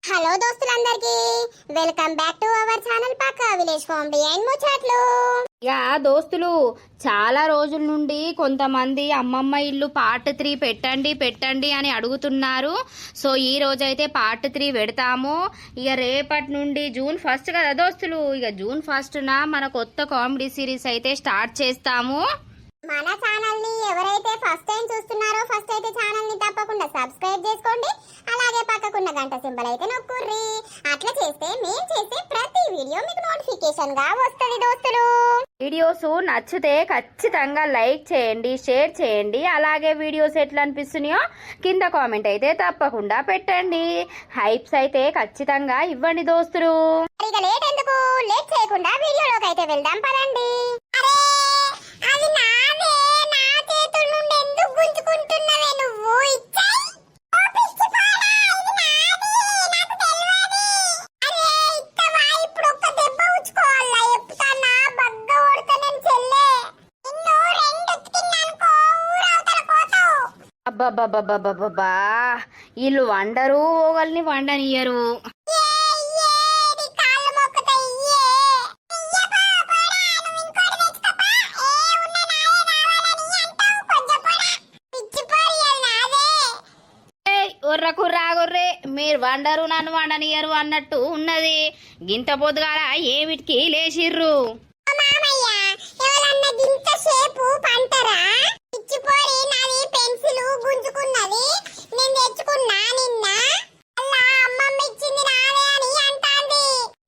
Hello దోస్తులందరికీ welcome back to our channel పక్కా village comedy and ముచ్చట్లు. యా దోస్తులు, చాలా రోజుల నుండి కొంతమంది అమ్మమ్మ ఇల్లు పార్ట్ 3 పెట్టండి అని అడుగుతున్నారు. సో ఈ రోజైతే పార్ట్ 3 పెడతాము. ఇక రేపటి నుండి జూన్ 1 కదా దోస్తులు, ఇక జూన్ 1న మన కొత్త కామెడీ సిరీస్ అయితే స్టార్ట్ చేస్తాము. మన ఛానల్ ని ఎవరైతే ఫస్ట్ టైం చూస్తున్నారో ఫస్ట్ అయితే ఛానల్ ని తప్పకుండా సబ్స్క్రైబ్ చేసుకోండి. అలాగే పక్కకున్న గంట సింబల్ అయితే నొక్కుర్రి. అట్లా చేస్తే మేము చేసే ప్రతి వీడియో మీకు నోటిఫికేషన్ గా వస్తుంది దోస్తులు. వీడియోస్ నచ్చితే ఖచ్చితంగా లైక్ చేయండి, షేర్ చేయండి. అలాగే వీడియోస్ ఎట్లా అనిపిస్తున్నాయో కింద కామెంట్ అయితే తప్పకుండా పెట్టండి. హైప్స్ అయితే ఖచ్చితంగా ఇవ్వండి దోస్తులు. ఇక లేట్ ఎందుకు, లేట్ చేయకుండా వీడియోలోకి అయితే వెళ్దాం పదండి. అది నాదే, నా చేతుల నుండి ఎందుకు గుంజుకుంటున్నావే నువ్వు? ఇచ్చేయ్. ఓ పిచ్చిపోరా, ఇది నాది, నాకు తెలియదు. అరే ఇత్తవా, ఇప్పుడు ఒక్క దెబ్బ ఉచ్చుకోవాలా? ఎప్పుడన్నా బగ్గ కొడతా నేను చెల్లె. నిన్ను రెండు ఉతికిన్నానుకో ఊరవతల పోతావు. అబ్బబ్బబ్బబ్బబ్బబ్బా, వీళ్ళు వండరు, ఒకళ్ళని వండనియరు. రాగుర్రే, మీరు వండరు నన్ను వండనియరు అన్నట్టు ఉన్నది. గింత పొద్దుగాల ఏమిటికి లేచిర్రు?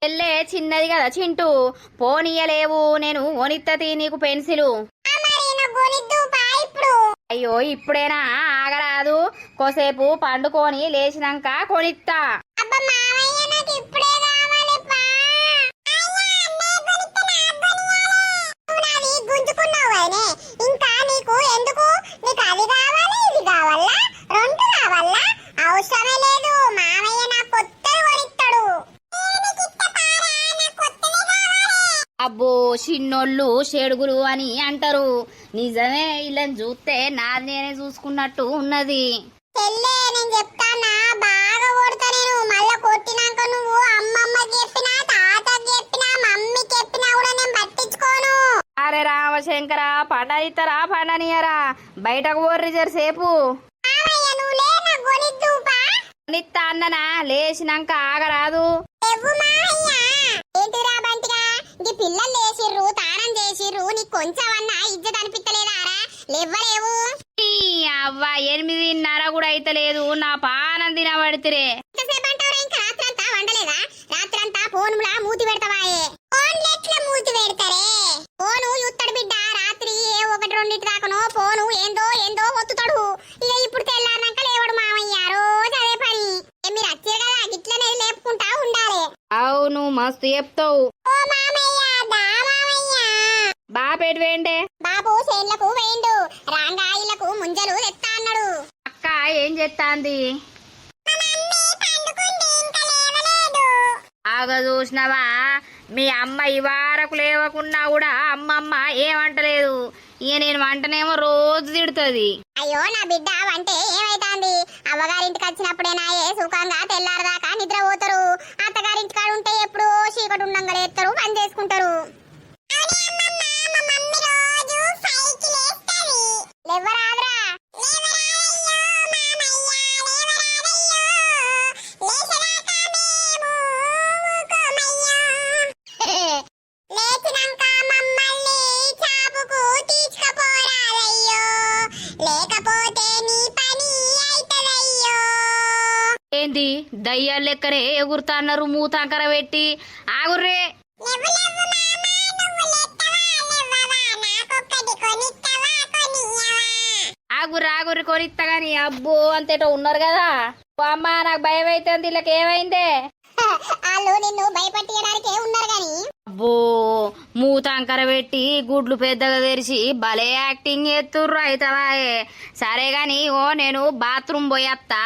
పెళ్ళే చిన్నది కదా చింటూ, పోనీయలేవు, నేను కొనిత్తది నీకు పెన్సిలు. అయ్యో ఇప్పుడేనా, ఆగరాదు, కోసేపు పండుకొని లేచినాక కొనిత్తా. అబ్బో చిన్నోళ్ళు చెడుగులు అని అంటారు. నిజమే, వీళ్ళని చూస్తే నాది నేనే చూసుకున్నట్టు ఉన్నది. నేను చెప్తానా, బాగా కొడతా నేను. మళ్ళా కొట్టినాక నువ్వు అమ్మమ్మకి చెప్పినా, తాతకి చెప్పినా, మమ్మీకి చెప్పినా కూడా నేను పట్టించుకోను. అరే రామశంకర, పండనిస్తారా పండనియరా? బయటకు పోర్రి జరసేపు. కొనిత్తా అన్ననా, లేచినాక ఆగరాదు. ఏంటిరా బంటిగా, ఈ పిల్లలు లేచిర్రు, తానం చేసిర్రు, నీకు కొంచెమన్నా ఇజ్జత్ అనిపించలేదారా? లేవ్వలేవు. అవ్వ 8:30 కూడా అయితలేదు, నా పానం తినబడితే. ఇంకా రాత్రంతా వండలేదా? రాత్రంతా ఫోనులా మూతి పెడతావాయే. ఫోన్లు ఎట్లా మూతి పెడతారే? ఫోను చూస్తాడు బిడ్డ, రాత్రి 1-2 దాకానో ఫోను ఏందో ఏందో ఒత్తుతాడు. ఇక ఇప్పుడు తెల్లారినాక లేవడు మామయ్య, రోజు అదే పని. మీరు వచ్చారు కదా, గిట్లనే లేపుకుంటా ఉండాలి. అవును, మస్తు చెప్తావు. ఓ మామయ్య, దా మామయ్య. బాపేటు వేయండే? బాబు చేన్లకు వేయండు, రాంగాయిలకు ముంజలు తెస్తా అన్నాడు. అక్క ఏం చేస్తాంది? ఆగ చూసినవా, మీ అమ్మ ఇవారకు లేవకున్నా కూడా అమ్మమ్మ ఏమంటలేదు. ఇక నేను వంటనేమో రోజు తిడుతుంది. అయ్యో నా బిడ్డ వంటే ఏమైతాంది? అవ్వగారింటికి వచ్చినప్పుడేనా ఏ సుఖంగా తెల్లారదాకా నిద్ర పోతారు. అత్తగారింటి కాడ ఉంటే ఎప్పుడు చీకటి ఉండంగా లేస్తారు, పని చేసుకుంటారు. ఏంది దయ్యాలు లెక్కనే ఎగురుతాన్నారు మూతాంకర పెట్టి? ఆగుర్రే. ఆగుర్రి కొనిస్తా గాని. అబ్బో అంతేటో ఉన్నారు కదా. అమ్మ నాకు భయం అవుతుంది, వీళ్ళకి ఏమైందే? వాళ్ళు నిన్ను భయపట్టియడానికే ఉన్నారు గాని. అబ్బో మూతాంకర పెట్టి గుడ్లు పెద్దగా తెరిచి భలే యాక్టింగ్ చేస్తుర్రు. అయితవాయే సరే గాని, నేను బాత్రూమ్ పోయేస్తా.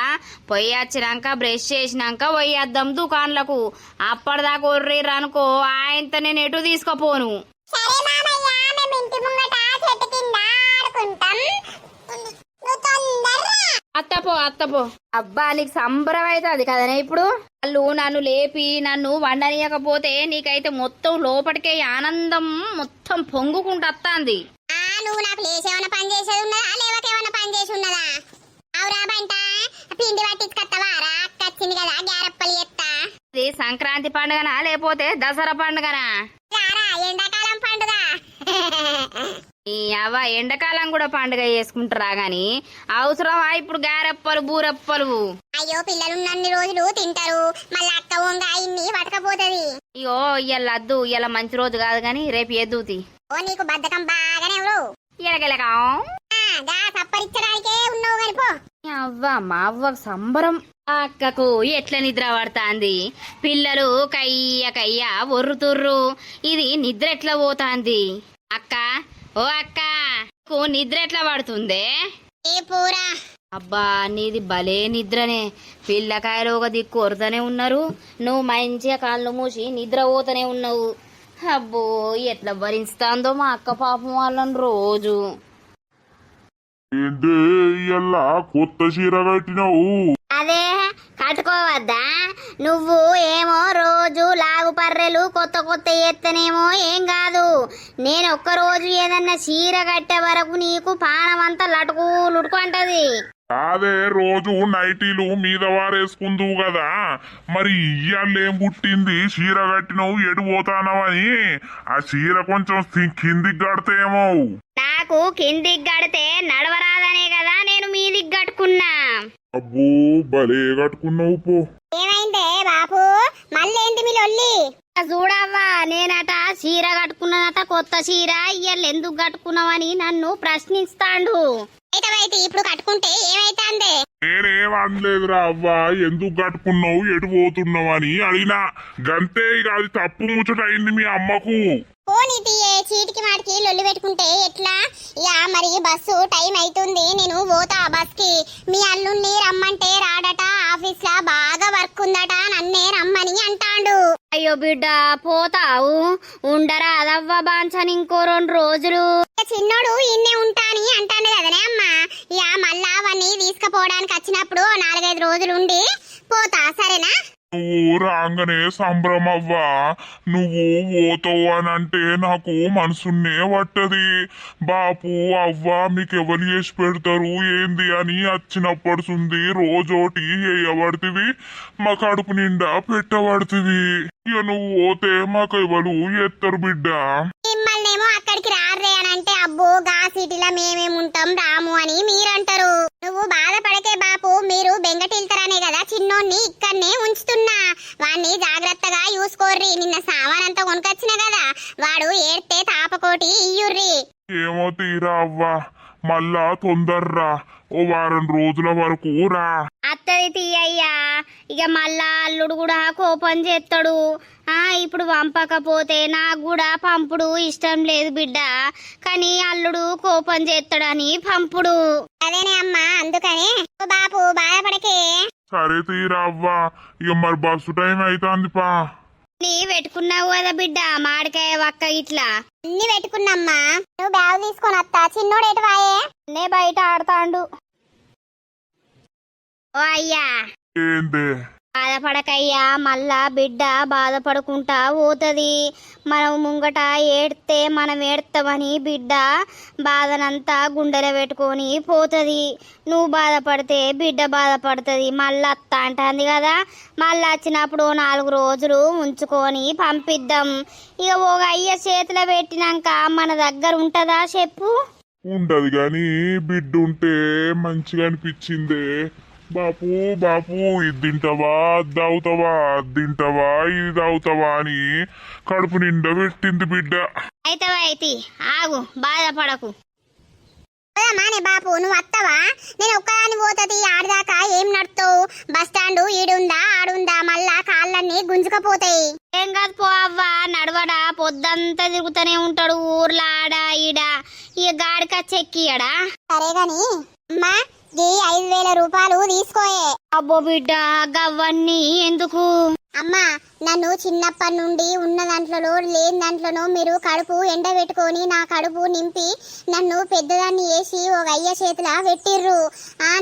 పొయ్యి వచ్చినాక బ్రష్ చేసినాక పోయేద్దాం దుకాన్లకు. అప్పటిదాకా కొర్రీర్రు అనుకో, ఆయనతో నేను ఎటు తీసుకుపోను. అత్తపో అబ్బా నీకు సంబరం అవుతుంది కదనే ఇప్పుడు వాళ్ళు నన్ను లేపి నన్ను వండనీయకపోతే నీకైతే మొత్తం లోపలికే ఆనందం మొత్తం పొంగుకుంటూ వస్తుంది. నువ్వు నాకు లేచేమన్నా పని చేసేది ఉన్నదా లేవకేమన్నా పని చేసి ఉన్నదా? అవురా బంట పిండి పట్టించుకొస్తావా రా? అక్క వచ్చింది కదా గ్యారప్పలు ఎత్తా. ఇది సంక్రాంతి పండుగనా లేకపోతే దసరా పండుగనా? రారా ఎండాకాలం పండుగ. ఈ అవ్వ ఎండాకాలం కూడా పండుగ చేసుకుంటారా గాని అవసరమా ఇప్పుడు గారెప్పలు బూరెప్పలు? అయ్యో పిల్లలున్నన్ని రోజులు తింటారు, మళ్ళీ అక్క వంగ ఇన్ని పట్టకపోతుంది. అయ్యో ఇయ్యాల అద్దు ఇయ్యాల మంచి రోజు కాదు గాని రేపు ఎద్దుతి. ఓ నీకు బద్ధకం బాగానే ఎవరు ఎలగెలగా సప్పరిచ్చడానికే ఉన్నావు కాని పో. అవ్వ మా అవ్వకు సంబరం. ఆ అక్కకు ఎట్లా నిద్ర పడతాంది, పిల్లలు కయ్య కయ్య ఒర్రుతుర్రు, ఇది నిద్ర ఎట్లా పోతాంది? అక్క ఓ అక్క నిద్ర ఎట్లా పడుతుందే? ఏ పూరా అబ్బా నీది భలే నిద్రనే, పిల్లకాయలు ఒక దిక్కు కొరతనే ఉన్నారు, నువ్వు మంచిగా కాళ్ళు మూసి నిద్ర పోతూనే ఉన్నావు. అబ్బో ఎట్లా భరిస్తాందో మా అక్క పాపం వాళ్ళని రోజు. ఏంటే ఇయ్యల్లా కొత్త చీర కట్టినావు? అదే కట్టుకోవద్దా నువ్వు? ఏమో రోజు లాగు పర్రెలు కొత్త కొత్త ఎత్తనేమో ఏం కాదు, నేను ఒక్క రోజు ఏదన్నా చీర కట్టే వరకు నీకు పానం అంతా లటుకు అంటది. అదే రోజు నైటీలు మీద వారేసుకుందువు కదా, మరి ఇయ్యాలేం పుట్టింది చీర కట్టినవు ఎటు పోతానవని? ఆ చీర కొంచెం కిందికి కడితేమో. నాకు కిందికి గడితే నడవరాదనే కదా నేను మీదికి కట్టుకున్నా. అబ్బో భలే కట్టుకున్నావు పో. ఏమైందే బాపు మళ్ళేంటి మీ లొల్లి? చూడవ్వా నేనట చీర కట్టుకున్నానట, కొత్త చీర ఇయ్యాల ఎందుకు కట్టుకున్నావని నన్ను ప్రశ్నిస్తాండు. అయితే ఇప్పుడు కట్టుకుంటే ఏమైతాందే? నేనేం అనలేదురా అవ్వా, ఎందుకు కట్టుకున్నావు ఎటు పోతున్నావు అని అడిగినా గంతే. ఇక అది తప్పు ముచ్చట అయింది మీ అమ్మకు. పోనీ తీయే, చీటికి మాటికి లొల్లి పెట్టుకుంటే ఎట్లా? మరి బస్సు టైం అవుతుంది, నేను పోతా బస్ కి. మీ అల్లుణ్ణి రమ్మంటే రాడట, ఆఫీస్ లా బాగా వర్క్ ఉందట, నన్నే రమ్మని అంటాండు. అయ్యో బిడ్డ పోతావు, ఉండరా అదవ్వ బాంచని ఇంకో 2 రోజులు. చిన్నోడు ఇన్నే ఉంటాని అంటాను కదనే అమ్మ. మళ్ళా అవన్నీ తీసుకుపోవడానికి వచ్చినప్పుడు 4-5 రోజులు ఉండి పోతా, సరేనా? నువ్వు రాగానే సంభ్రమవ్వా, నువ్వు పోతావు అని అంటే నాకు మనసున్నే పట్టది. బాపు అవ్వ మీకెవరు చేసి పెడతారు ఏంది అని వచ్చినప్పడుతుంది రోజోటి వేయబడుతుంది, మా కడుపు నిండా పెట్టబడుతుంది. ఇక నువ్వు పోతే మాకు ఎవరు ఎత్తరు బిడ్డ. మిమ్మల్నేమో అక్కడికి రారే అని అంటే అబ్బో గా సిటీలో మేమేముంటాం రాము అని మీరంటారు. నువ్వు బాధపడకే బాపు, మీరు బెంగటిల్తారనే కదా చిన్నోన్ని ఇక్కడనే ఉంచుతున్నా. వాణ్ణి జాగ్రత్తగా చూసుకోర్రి. నిన్న సామానంతా కొనుకొచ్చిన కదా, వాడు ఏడ్తే తాపకోటి ఇయ్యుర్రి. ఏమో తీరా అవ్వా, మళ్ళా తొందర్రా, ఓ 1 వారం రోజుల వరకు రా. అత్తది తీయ్యా, ఇక మళ్ళా అల్లుడు కూడా కోపం చేస్తాడు. ఇప్పుడు పంపకపోతే నాకు కూడా పంపుడు ఇష్టం లేదు బిడ్డ, కానీ అల్లుడు కోపం చేస్తాడని పంపుడు. అదేనే అమ్మా, అందుకనే బాపు బాధపడకే. సరే తీరా అవ్వా, ఇక మరి బస్సు టైం అవుతుంది పా. నీ పెట్టుకున్నావు కదా బిడ్డ మామిడికాయ వక్క ఇట్లా అన్ని పెట్టుకున్నమ్మా. నువ్వు బ్యాగ్ తీసుకొని వస్తా. చిన్నోడు ఎటు వాయే? నే బయట ఆడతాండు. ఓ అయ్యా ఏందే? బాధపడకయ్యా, మళ్ళా బిడ్డ బాధపడుకుంటా పోతుంది. మనం ముంగట ఏడ్తే మనం ఏడ్తామని బిడ్డ బాధనంతా గుండెలో పెట్టుకొని పోతుంది. నువ్వు బాధపడితే బిడ్డ బాధపడుతుంది. మళ్ళీ అత్త అంటుంది కదా, మళ్ళీ వచ్చినప్పుడు 4 రోజులు ఉంచుకొని పంపిద్దాం. ఇక ఒక అయ్య చేతిలో పెట్టినాక మన దగ్గర ఉంటుందా చెప్పు? ఉండదు గాని బిడ్డ ఉంటే మంచిగా అనిపించిందే. బాపు బాపు ఇది తింటావా అది తాగుతావా, అది తింటావా ఇది తాగుతావా అని కడుపు నిండా పెట్టింది బిడ్డ. అయితే ఆగు, బాధపడకు. మానే బాపు నువ్వు వస్తావా? నేను ఒక్కదాన్ని పోతుంది ఆడదాకా ఏం నడుతావు? బస్ స్టాండ్ ఈడుందా ఆడుందా, మళ్ళా కాళ్ళన్నీ గుంజుకపోతాయి. ఏం కాదు పో అవ్వా, నడవడా పొద్దంతా తిరుగుతూనే ఉంటాడు ఊర్లో ఆడ ఈడ, ఇక గాడికచ్చెక్కియడా. సరే గాని అమ్మా, 5,000 రూపాయలు తీసుకోయే. అబ్బో బిడ్డ గవ్వన్నీ ఎందుకు? అమ్మా నన్ను చిన్నప్పటి నుండి ఉన్న దాంట్లోనో లేని దాంట్లోనో మీరు కడుపు ఎండబెట్టుకొని నా కడుపు నింపి నన్ను పెద్దదాన్ని వేసి ఒక అయ్య చేతిలా పెట్టిర్రు.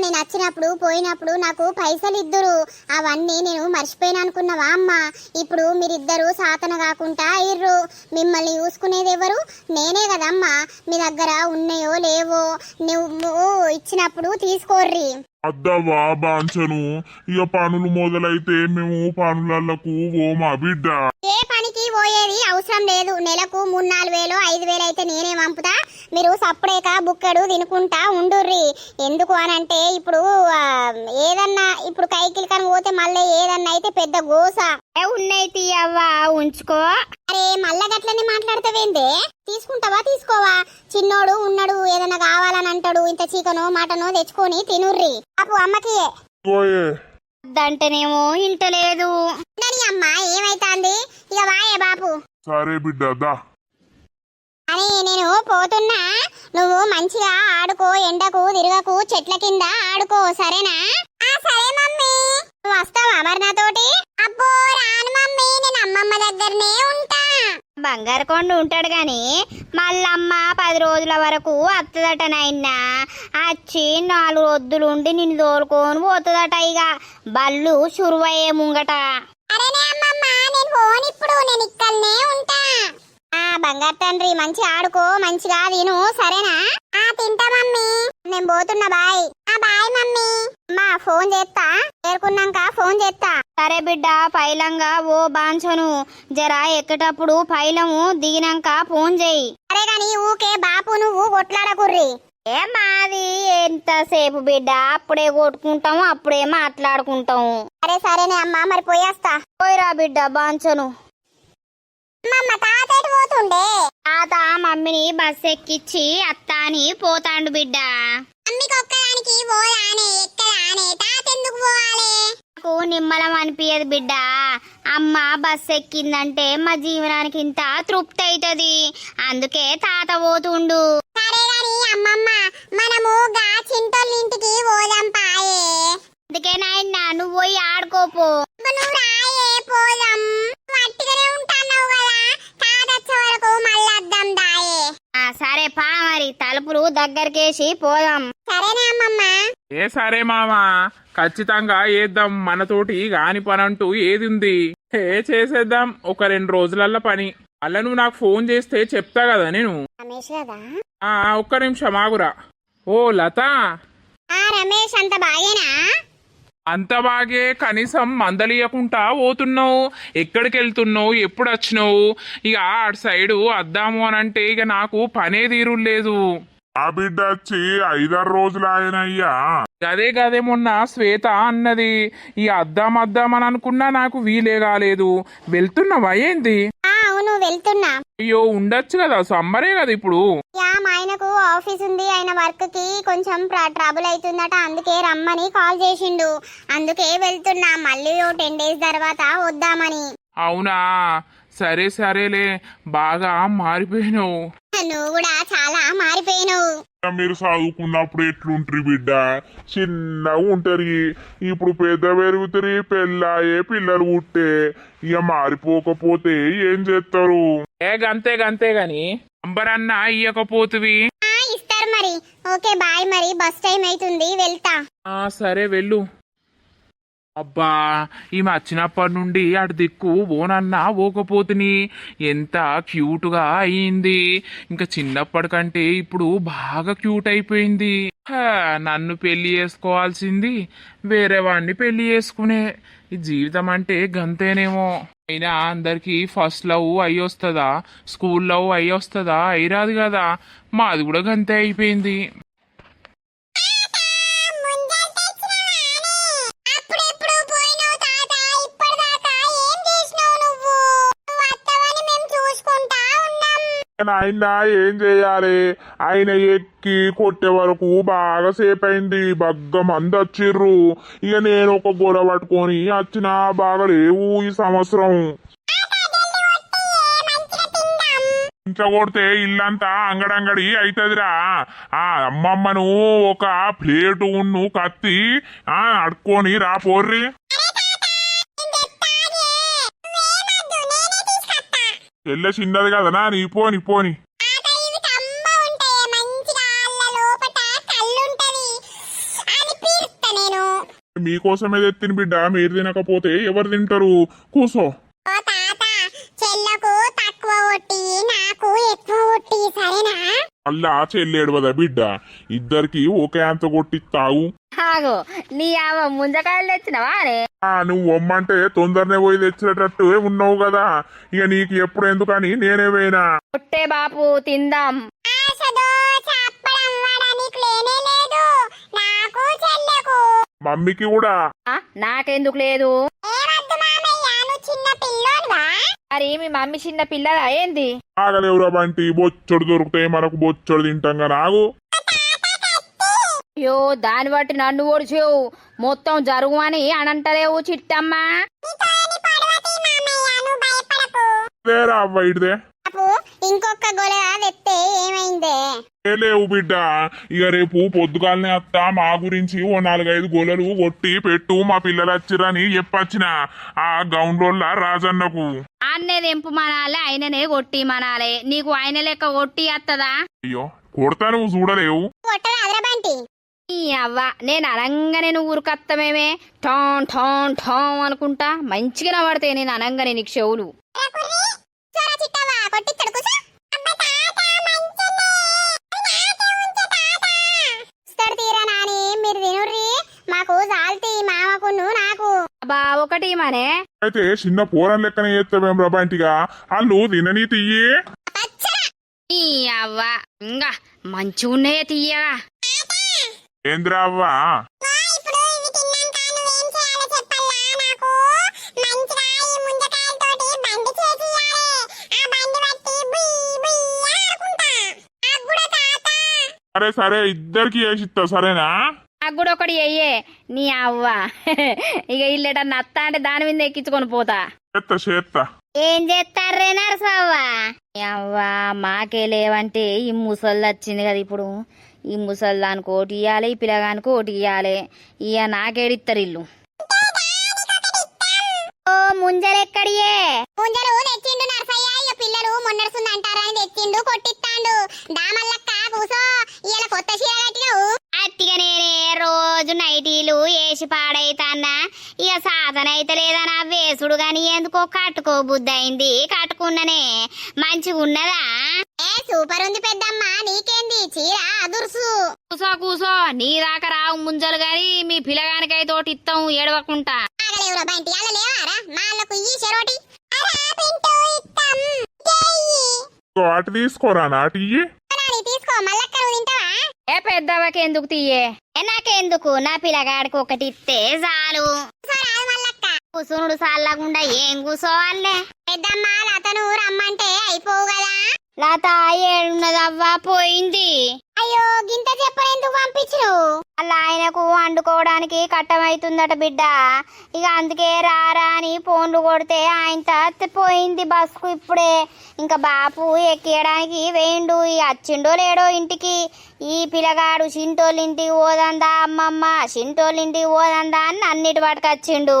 నేను వచ్చినప్పుడు పోయినప్పుడు నాకు పైసలు ఇద్దురు, అవన్నీ నేను మర్చిపోయిన అనుకున్నావా అమ్మా? ఇప్పుడు మీరిద్దరు సాతన కాకుండా అయ్యిర్రు. మిమ్మల్ని చూసుకునేది ఎవరు? నేనే కదమ్మా. మీ దగ్గర ఉన్నాయో లేవో నువ్వు ఇచ్చినప్పుడు తీసుకోర్రి. అద్దవా బాంచను, ఇక పనులు మొదలైతే మేము పనులకు ఓమా బిడ్డ. ఏ పనికి పోయేది అవసరం లేదు. నెలకు 3-4 వేలు 5 వేలు అయితే నేనే పంపుతా. మీరు సప్పుడేక బుక్కడు తినుకుంటా ఉండుర్రి. ఎందుకు అనంటే ఇప్పుడు ఏదన్నా ఇప్పుడు కైకిలి కని పోతే మళ్ళీ ఏదన్నా అయితే పెద్ద గోస. ఉన్నాయి తీయవ్వా, ఉంచుకో. అరే మళ్ళా గట్లనే మాట్లాడతావేందే? తీసుకుంటావా తీసుకోవా? చిన్నోడు ఉన్నాడు, ఏదన్నా కావాలని అంటాడు. ఇంత చికెనో మటనో తెచ్చుకొని తినుర్రి. అప్పు అమ్మకి వద్దంటేనేమో ఇంటలేదు. అమ్మ ఏమైతాంది? ఇక వాయే బాపు. సరే బిడ్డ దా. అని నేను పోతున్నా, నువ్వు మంచిగా ఆడుకో, ఎండకు తిరగకు, చెట్ల కింద ఆడుకో, సరేనా? సరే మమ్మీ. నువ్వు వస్తావా మరి నాతోటి? అబ్బో రాను మమ్మీ, నేను అమ్మమ్మ దగ్గరనే ఉంటా. బంగారు కొండ ఉంటాడు గాని మళ్ళమ్మ 10 రోజుల వరకు వత్తదట నాయన. వచ్చి 4 రోజులుండి నిన్ను తోలుకొని పోతుందట. ఇక బళ్ళు సురువయ్యే ముంగట. అరేనే అమ్మమ్మ, నేను పోనిప్పుడు, నేను ఇక్కడనే ఉంటా. బంగారు తండ్రి మంచి ఆడుకో, మంచిగా తిను, సరేనా? తింటా మమ్మీ. నేను పోతున్నా, బాయ్. Bye mummy. అమ్మా ఫోన్ చేస్తా, చేరుకున్నాక ఫోన్ చేస్తా. సరే బిడ్డ, పైలంగా ఓ బాంచను జరా ఎక్కేటప్పుడు పైలము దిగినాక ఫోన్ చేయి. సరే గాని ఊకే బాపు నువ్వు కొట్లాడకుర్రి. ఏ మాది ఎంతసేపు బిడ్డ, అప్పుడే కొట్టుకుంటాము, అప్పుడే మాట్లాడుకుంటాము. సరేనే అమ్మా, మరి పోయేస్తా. పోయిరా బిడ్డ బాంచను. తాత ఎటు పోతుండే? తాత మమ్మీని బస్ ఎక్కిచ్చి అత్త అని పోతాండు బిడ్డ. మమ్మీకి ఒక్కదానికి పోదానే, ఎక్కదానే, తాత ఎందుకు పోవాలి? నాకు నిమ్మలం అనిపించదు బిడ్డ. అమ్మ బస్ ఎక్కిందంటే మా జీవనానికి ఇంత తృప్తి అవుతుంది. అందుకే తాత పోతుండు. సరే గాని అమ్మమ్మ, మనము గా చింటోళ్ళ ఇంటికి పోదాం పాయే. అందుకే నాయన నువ్వు పోయి ఆడుకోపో. నువ్వు రాయే పోదాం. అట్టిగానే ఉంటాన్నావు కదా, తాత వచ్చే వరకు మళ్ళీ అద్దాం దాయే. సరే పా, మరి తలుపులు దగ్గరకేసి పోదాం. సరేనా అమ్మమ్మ? సరే మామా, ఖచ్చితంగా ఏద్దాం. మనతోటి గాని పని అంటూ ఏది ఉంది? చేసేద్దాం, ఒక 2 రోజులల్ల పని. అలా నువ్వు నాకు ఫోన్ చేస్తే చెప్తా కదా నేను. రమేష్ కదా? ఒక్క నిమిషం ఆగురా. ఓ లత. రమేష్, అంత బాగేనా? అంత బాగే, కనీసం మందలియకుండా పోతున్నావు. ఎక్కడికి వెళ్తున్నావు, ఎప్పుడు వచ్చినావు? ఇక అటు సైడు వద్దాము అని అంటే ఇక నాకు పనే తీరులేదు. ఆ బిడ్డ వచ్చి 5-6 రోజులు ఆయనయ్యా. గదే మొన్న శ్వేత అన్నది. ఈ అద్దామని అనుకున్నా, నాకు వీలే కాలేదు. వెళ్తున్నావా ఏంది? అవును వెళ్తున్నా. అయ్యో ఉండొచ్చు కదా, సమ్మరే కదా ఇప్పుడు. మా ఆయనకు ఆఫీస్ ఉంది, ఆయన వర్క్ కి కొంచెం ట్రబుల్ అవుతుందట, అందుకే రమ్మని కాల్ చేసిండు. అందుకే వెళ్తున్నా. మళ్ళీ 10 డేస్ తర్వాత వద్దామని. అవునా? సరేలే, బాగా మారిపోయినావు. నువ్వు కూడా చాలా మారిపోయినావు. మీరు చదువుకున్నప్పుడు ఎట్లుంటారు బిడ్డ? చిన్నగా ఉంటారు. ఇప్పుడు పెద్ద పెరుగుతారు, పెళ్ళాయే, పిల్లలు పుట్టే. ఇక మారిపోకపోతే ఏం చేస్తారు? గంతే గాని అంబరన్నా ఇయ్యకపోతువి. ఇస్తారు మరి. ఓకే బాయ్, మరి బస్ టైం అవుతుంది, వెళ్తా. సరే వెళ్ళు. అబ్బా, ఈమె వచ్చినప్పటి నుండి అటు దిక్కు ఓనన్నా ఓకపోతుని ఎంత క్యూట్గా అయింది. ఇంకా చిన్నప్పటికంటే ఇప్పుడు బాగా క్యూట్ అయిపోయింది. నన్ను పెళ్లి చేసుకోవాల్సింది వేరే వాడిని పెళ్లి చేసుకునే. ఈ జీవితం అంటే గంతేనేమో. అయినా అందరికి ఫస్ట్ లవ్ అయ్యొస్తుందా, స్కూల్ లవ్ అయ్యొస్తుందా? అయ్యరాదు కదా. మాది కూడా గంతే అయిపోయింది. ఆయన ఏం చేయాలి? ఆయన ఎక్కి కొట్టే వరకు బాగా సేపు అయింది. బగ్గ మంది వచ్చిర్రు. ఇక నేను ఒక గొడవ పట్టుకొని వచ్చినా బాగా లేవు ఈ సంవత్సరం. ఇంట్లో కొడితే ఇల్లంతా అంగడంగడి అవుతుందిరా. అమ్మమ్మను ఒక ప్లేటు కత్తి అడుక్కొని రా పోర్రి. చెల్లె చిన్నది కదనా నీ పోని పోని. తాత ఇవి కమ్మ ఉంటాయి మంచిగా అల్ల లోపట కళ్ళుంటది అని పీలుస్తా నేను. మీకోసమే తెత్తిన బిడ్డ, మీరు తినకపోతే ఎవరు తింటారు? కూసో. ఓ తాత చెల్లకు తక్కువ ఒట్టి నాకు ఎక్కువ ఒట్టి సరేనా? అల్లా చెల్లేడువదా బిడ్డ, ఇద్దరికి ఒకే అంత కొట్టిస్తావు. ఆగో నీ అవ్వ ముంజకాయలు తెచ్చినవా అరే? నువ్వు వమ్మంటే తొందరనే పోయి తెచ్చేటట్టు ఉన్నావు కదా, ఇక నీకు ఎప్పుడు ఎందుకని నేనే పోయినా. కొట్టే బాపు తిందాం. ఆశదో చెప్పడం వాడా నీకు లేనే లేదు, నాకు చెల్లకు. మమ్మీకి కూడా. నాకెందుకు లేదు? ఏమద్దు మామయ్య, నువ్వు చిన్న పిల్లోనివా? మరి మీ మమ్మీ చిన్న పిల్లగా ఏంది? ఆగలేవురా బంటి, బొచ్చడు దొరుకుతాయి మనకు, బొచ్చడు తింటాం కదా. ఆగు. అయ్యో దాన్ని బట్టి నన్ను ఓడిచేవు, మొత్తం జరుగు అని అనంటలేవు చిట్టమ్మా. లేరా అవ్వ ఇడిదే. ఇంకొక గొలవ తెస్తే ఏమైందే? లేవు బిడ్డ, ఇక రేపు పొద్దుగాలనే అత్త మా గురించి ఓ 4-5 గొలలు కొట్టి పెట్టు, మా పిల్లలు వచ్చిరని చెప్పొచ్చిన ఆ గౌండ్లోళ్ళ రాజన్నకు. అన్నే తెంపు మనాలే, ఆయననే కొట్టి మనాలే. నీకు ఆయన లెక్క కొట్టి వత్తదా? అయ్యో కొడతా, నువ్వు చూడలేవు. ఈ అవ్వ నేను అనంగానే నువ్వు ఊరుకత్తమేమే ఠాన్ ఠాన్ ఠాన్ అనుకుంటా మంచిగా నవ్వడతాయి నేను అనంగానే నీకు చెవులు. మాకు జాల్తి మామకు నాకు. అబ్బా ఒకటి మనే అయితే చిన్న పోరం లెక్కనే చేస్తామేం రా బంటిగా, వాళ్ళు తినని తియ్యి. ఈ అవ్వ ఇంకా మంచిగున్నాయే తీయగా. ఏంద్రా అవ్వా? సరే సరే, ఇద్దరికి వేసిస్తా సరేనా? నాకు కూడా ఒకటి అయ్యే నీ అవ్వ. ఇక ఇల్లట నత్త అంటే దాని మీద ఎక్కించుకొని పోతా. చేత్తా. ఏం చేస్తారే నరసవ్వ? అవ్వ మాకే లేవంటే ఈ ముసళ్ళు వచ్చింది కదా ఇప్పుడు, ఈ ముసల్దానికి ఓటు ఇయ్యాలి, ఈ పిల్లగానికి ఓటు ఇయ్యాలి. ఇక నాకేడిస్తారు ఇల్లు. ఓ ముంజలెక్కడియే? ముంజలు తెచ్చిండు నరసయ్య, ఇక పిల్లలు మొన్నడుస్తుంది అంటారని తెచ్చిండు, కొట్టిస్తాండు. దామల్లక్క కూసో, ఇవాళ కొత్త చీర కట్టినావు. అట్టిగా నేనే రోజు నైటీలు వేసి పాడైతాన్నా, ఇక సాధన అయితే లేదా నా వేసుడు గాని ఎందుకో కట్టుకో బుద్ధి అయింది, కట్టుకున్ననే. మంచిగా ఉన్నదా? ఏ సూపర్ ఉంది పెద్దమ్మ, నీకేంది చీర అదుర్సు. కూసో కూసో, నీ దాకా రావు ముంజలు గాని మీ పిల్లగానికైతే ఒకటి ఇస్తాం ఏడవకుంటా. ఆగలేవురా బంటి, అలా లేవారా మాలకు ఈ చెరోటి. అటు తీసుకోరా, నాటి తీసుకో, మల్లక్క నువ్వు తింటావా? ఏ పెద్దవకి ఎందుకు తీయే? నాకెందుకు, నా పిల్లగాడికి ఒకటి ఇస్తే చాలు. కూసునుడు సాల్లగుండా ఏం కూసోవాలే? పెద్దమ్మ లతను రమ్మంటే అయిపోవు కదా. లత ఏడున్నదవ్వా? పోయింది. అయ్యో గింత చెప్పని ఎందుకు పంపించినవు? అలా ఆయనకు వండుకోవడానికి కట్టమైతుందట బిడ్డ, ఇక అందుకే రారా అని ఫోన్లు కొడితే ఆయన పోయింది బస్కు ఇప్పుడే. ఇంకా బాపు ఎక్కియడానికి వేయండు, ఇక వచ్చిండో లేడో ఇంటికి. ఈ పిల్లగాడు చింటోళ్ళింటికి పోదందా అమ్మమ్మ, చింటోళ్ళింటికి పోదందా అని అన్నిటి పట్టుకొచ్చిండు.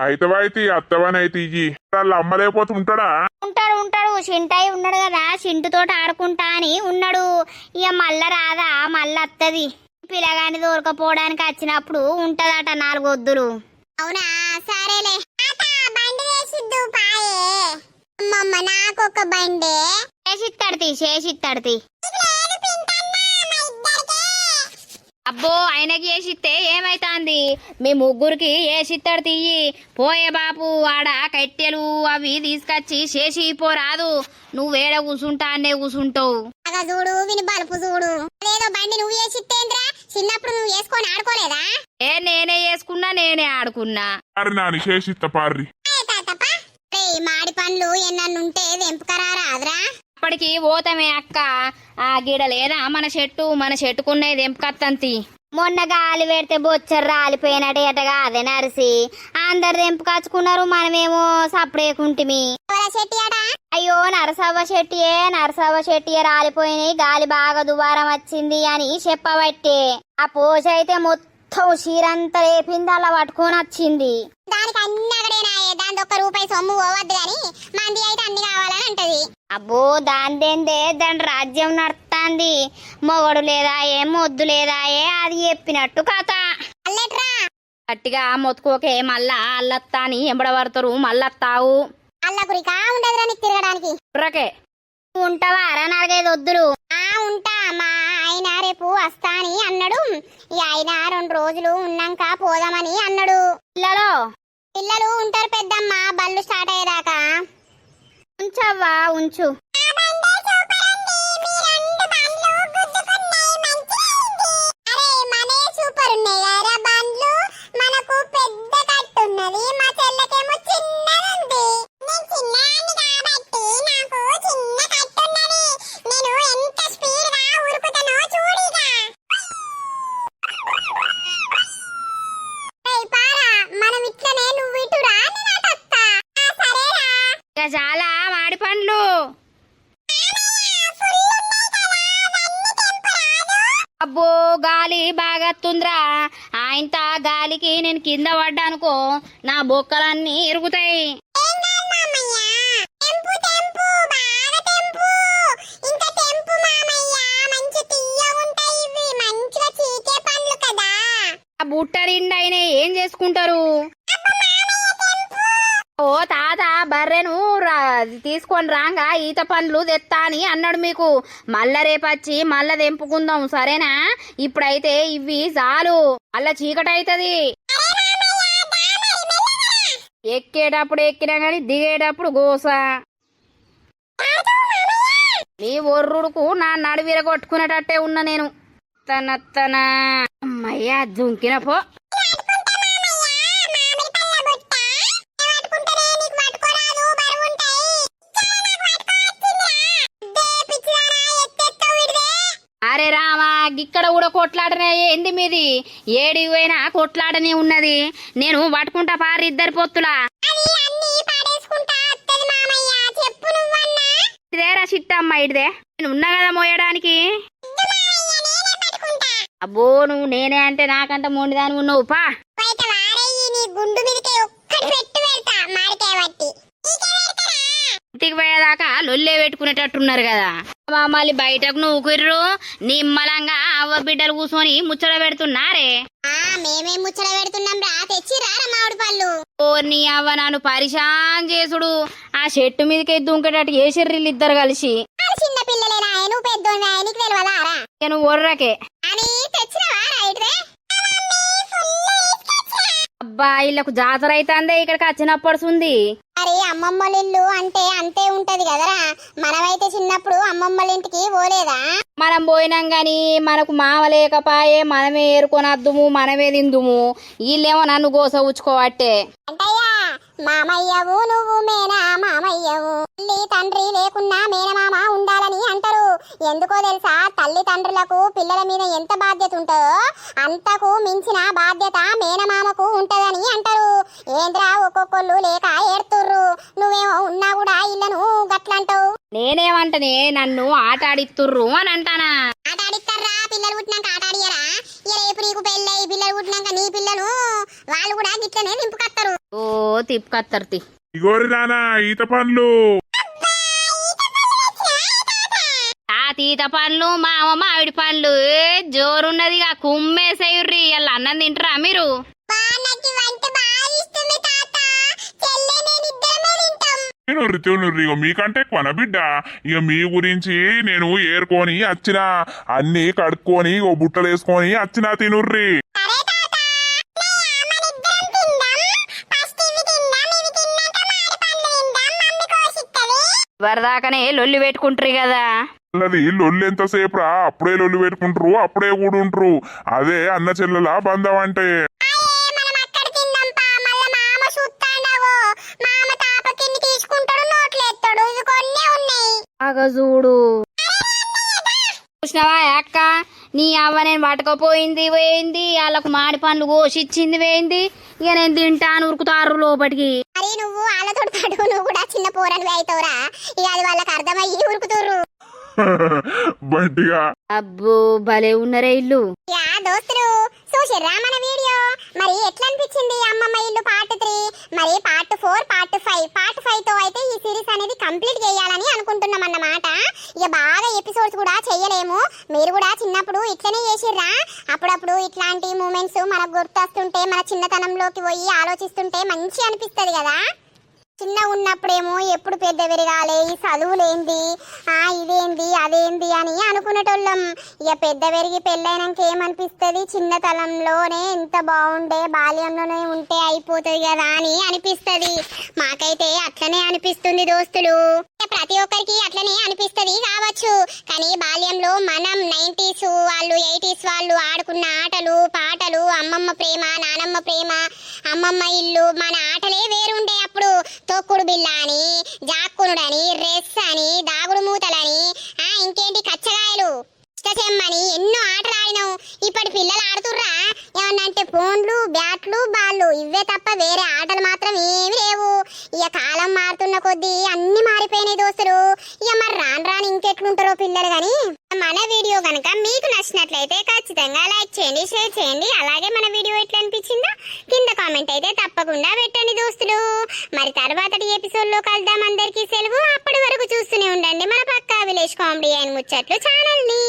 అయితే అత్తవనైతే ఇయ్యి, వాళ్ళు అమ్మలేకపోతే ఉంటాడా? ఉంటాడు ఉంటాడు, చింటాయి ఉన్నాడు కదా, చింటుతోటి ఆడుకుంటా అని ఉన్నాడు. ఇక మళ్ళా రాదా, మళ్ళా అత్తది. పిల్లగాని దొరకపోవడానికి వచ్చినప్పుడు ఉంటదట 4 వద్దులు. అవునా, సరేలే. బండి వేసిద్దు పాయే. అమ్మమ్మ నాకొక బండి చేసిత్తడితి. అబ్బో ఆయనకి వేసిస్తే ఏమైతాంది, మీ ముగ్గురికి వేసిత్తడు తీయి. పోయే బాపు, ఆడ కట్టెలు అవి తీసుకొచ్చి చేసి పోరాదు. నువ్వేడ కూసుంటా అన్నే కూసుంటావు. చూడు విని బలుపు చూడు, అదేదో బండి నువ్వు వేసిత్తేంద్రా, చిన్నప్పుడు నువ్వు వేసుకొని ఆడుకోలేదా? నేనే వేసుకున్నా, నేనే ఆడుకున్నా. నాని చేసిత్త పార్రి. మాడి పండ్లు ఎన్నుంటే తెంపుకరాదురా. అప్పటికి పోతామే అక్క, ఆ గిడ లేదా మన చెట్టుకున్నది తెంపుకత్తంతి. మొన్న గాలి పెడితే బొచ్చరు రాలిపోయినట్టేటగా అదే నరిసి అందరు తెంపుకచ్చుకున్నారు, మనమేమో సప్పుడేకుంటిమి. అయ్యో నరసవ్వ చెట్టియే రాలిపోయినాయి, గాలి బాగా దుబారం వచ్చింది అని చెప్పబట్టే. ఆ పోష అయితే మొత్తం చీరంతా రేపింది, అలా పట్టుకొని వచ్చింది. దానికి అన్ని అగడేనాయే, దాని ఒక్క రూపాయి సొమ్ము పోవద్దు గాని మంది అయితే అన్ని కావాలని అబ్బో దాందేందే దాని రాజ్యం నడుస్తాంది. మొగడు లేదా ఏ మొద్దు లేదా ఏ అది చెప్పినట్టు కథ. అల్లెట్రా గట్టిగా మొత్తుకోకే మళ్ళా అల్లత్తా అని ఎంబడబడతారు మళ్ళత్తావు. అల్ల గురికా ఉండదురా నీకు తిరగడానికి. బుర్రకే ఉంటావా రా 4-5 వద్దులు. ఉంటా. మా ఆయన రేపు వస్తా అని అన్నాడు. ఈ ఆయన 2 రోజులు ఉన్నాక పోదామని అన్నాడు. పిల్లలు ఉంటారు పెద్దమ్మ బళ్ళు స్టార్ట్ అయ్యేదాకా. ఉంచవ్వా ఉంచు. చాలా మాడి పండ్లు అబ్బో గాలి బాగా తుంద్రా. ఆయనత గాలికి నేను కింద పడ్డానుకో నా బొక్కలన్నీ ఇరుగుతాయి. బుట్ట నిండా అయినా ఏం చేసుకుంటారు? ఓ తాత బర్రెను తీసుకొని రాగా ఈత పండ్లు తెత్తా అని అన్నాడు మీకు. మళ్ళా రేపచ్చి మళ్ళా తెంపుకుందాం సరేనా? ఇప్పుడైతే ఇవి చాలు, అలా చీకటైతది. ఎక్కేటప్పుడు ఎక్కినా గాని దిగేటప్పుడు గోస. మీ ఒర్రుడుకు నా నడివిర కొట్టుకునేటట్టే ఉన్నా నేను. తన అమ్మయ్యా దుంకిన పో. అరే రామా ఇక్కడ కూడా కొట్లాడనే ఏంది మీది? ఏడికి పోయినా కొట్లాడనే ఉన్నది. నేను పట్టుకుంటా పారి 2 పొత్తులా. ఇదేరా చిట్టమ్మ ఇడిదే, నేను ఉన్నా కదా మోయడానికి. అబ్బో నువ్వు నేనే అంటే నాకంటే మొండిదాని ఉన్నావు పా. ఇంటికి పోయేదాకా లొల్లే పెట్టుకునేటట్టున్నారు కదా. మళ్ళీ బయటకు నువ్వు కుర్రు నిమ్మలంగా అవ్వ బిడ్డలు కూర్చొని ముచ్చట పెడుతున్నారే. మేమే ముచ్చట పెడుతున్నాం రా. తెచ్చిరా మామిడి పళ్ళు. ఓ నీ అవ్వ నన్ను పరిశాన్ చేసుడు. ఆ చెట్టు మీదకి దుంకేటట్టు వేసిర్రు ఇద్దరు కలిసి. చిన్న పిల్లలేనా నువ్వు పెద్దోని నీకు తెలియదా రా? నువ్వు ఒర్రకే అని తెచ్చినవా రైట్రే. అబ్బా ఇళ్ళకు జాతర అయితాందే ఇక్కడికి వచ్చినప్పడుతుంది. అరే అమ్మమ్మల ఇల్లు అంటే అంతే ఉంటది కదరా. మనమైతే చిన్నప్పుడు అమ్మమ్మల ఇంటికి పోలేదా? మనం పోయినాం గాని మనకు మామ లేకపాయే, మనమే ఏరుకొనద్దుము, మనమే తిందుము. వీళ్ళేమో నన్ను గోస ఉచ్చుకోవట్టే. అంటయ్యా మామయ్యవు నువ్వు మేనా మామయ్యవు. తల్లి తండ్రి లేకున్నా మేనమామ ఉండాలని అంటారు. ఎందుకో తెలుసా? తల్లిదండ్రులకు పిల్లల మీద ఎంత బాధ్యత ఉంటుందో అంతకు మించిన బాధ్యత మేనమామకు ఉంటదని అంటారు. ఏంద్రా ఒక్కొక్కళ్ళు లేక ఏడుతుర్రు, నువ్వేమో ఉన్నా కూడా ఇళ్ళను గట్లంటావు. నేనేమంటనే నన్ను ఆట ఆడిస్తుర్రు అని అంటానా? ఆట ఆడిస్తారా? పిల్లలు పుట్టినాక ఆట ఆడియరా? రేపు నీకు పెళ్ళై పిల్లలు పుట్టినాక నీ పిల్లలు వాళ్ళు కూడా గిట్లనే నింపుకొస్తారు. ఓ తిప్పుకత్తర్తి. ఇగోరి నానా ఈత పండ్లు. ఈత పండ్లు మామ మామిడి పండ్లు జోరున్నదిగా కుమ్మేసేయుర్రి. ఇలా అన్నం తింటారా మీరు? తినుర్రి మీకంటే కొన బిడ్డ. ఇక మీ గురించి నేను ఏరుకొని వచ్చినా, అన్ని కడుక్కొని ఓ బుట్టలు వేసుకొని వచ్చినా తినుర్రి. వరదాకనే లొల్లి పెట్టుకుంటారు కదా. అల్లది లొల్లి ఎంతసేపు రా? అప్పుడే లొల్లి పెట్టుకుంటారు, అప్పుడే కూడా ఉంటారు. అదే అన్న చెల్లెల బంధం అంటే. చూడు చూసినావా అక్క, నీ అవ్వ నేను పట్టుకపోయింది వేయింది, వాళ్ళకు మాడి పండ్లు కోసిచ్చింది వేయింది. ఇక నేను తింటాను ఉరుకుతారు లోపటికి. మరి నువ్వు వాళ్ళతో పాటు నువ్వు కూడా చిన్న పోరని అవుతావురా. ఇక అది వాళ్ళకి అర్థమయ్యి ఉరుకుతుర్రు. బంటిగా అబ్బో భలే ఉన్నరే ఇల్లు. యా దోస్తులు చూసిర్రా మన వీడియో? మరి ఎట్లా అనిపించింది అమ్మమ్మ ఇల్లు పార్ట్ 3? మరి పార్ట్ 4 పార్ట్ 5 తో అయితే ఈ సిరీస్ అనేది కంప్లీట్ చేయాలని అనుకుంటున్నాం. వీడియోస్ కూడా చెయ్యలేము. మీరు కూడా చిన్నప్పుడు ఇట్లనే చేసిర్రా? అప్పుడప్పుడు ఇట్లాంటి మూమెంట్స్ మనకు గుర్తొస్తుంటే మన చిన్నతనంలోకి పోయి ఆలోచిస్తుంటే మంచి అనిపిస్తుంది కదా. చిన్న ఉన్నప్పుడేమో ఎప్పుడు పెద్ద పెరగాలి, ఈ చదువులేంది, ఇదేంది అదేంది అని అనుకునేటోళ్ళం. ఇక పెద్ద పెరిగి పెళ్ళైనాక ఏమనిపిస్తుంది, చిన్నతనంలోనే ఎంత బాగుండే, బాల్యంలోనే ఉంటే అయిపోతుంది కదా అని అనిపిస్తుంది. మాకైతే అట్లనే అనిపిస్తుంది దోస్తులు. ప్రతి ఒక్కరికి అట్లనే అనిపిస్తుంది కావచ్చు. కానీ బాల్యంలో మనం 90s వాళ్ళు 80s వాళ్ళు ఆడుకున్న ఆటలు పాటలు, అమ్మమ్మ ప్రేమ నానమ్మ ప్రేమ, అమ్మమ్మ ఇల్లు, మన ఆటలే వేరుండే. అప్పుడు తొక్కుడు బిల్ల అని, జాక్కునుడని, రెస్ అని, దాగుడు మూతలని, ఇంకేంటి కచ్చగాయలు, ఇష్టచెమ్మని ఎన్నో ఆటలు ఆడినాం. ఇప్పటి పిల్లలు ఆడుతుర్రా? ఏమన్నంటే ఫోన్లు, బ్యాట్లు, బాళ్ళు, ఇవే తప్ప వేరే ఆటలు మాత్రం ఏమి లేవు. ఇక కాలం మారుతున్న కొద్దీ అన్ని మారిపోయినాయి దోస్తులు. ఇక మరి రాను రాను ఇంకెట్లుంటారో పిల్లలు. కానీ మన వీడియో కనుక మీకు నచ్చినట్లయితే ఖచ్చితంగా లైక్ చేయండి, షేర్ చేయండి. అలాగే మన వీడియో ఎట్లా అనిపించిందో కింద కామెంట్ అయితే తప్పకుండా పెట్టండి దోస్తులు. మరి తర్వాతటి ఎపిసోడ్ లో కలుద్దాం. అందరికీ సెలవు. అప్పటి వరకు చూస్తూనే ఉండండి మన పక్కా విలేజ్ కామెడీ అండ్ ముచ్చట్లు ఛానల్ ని.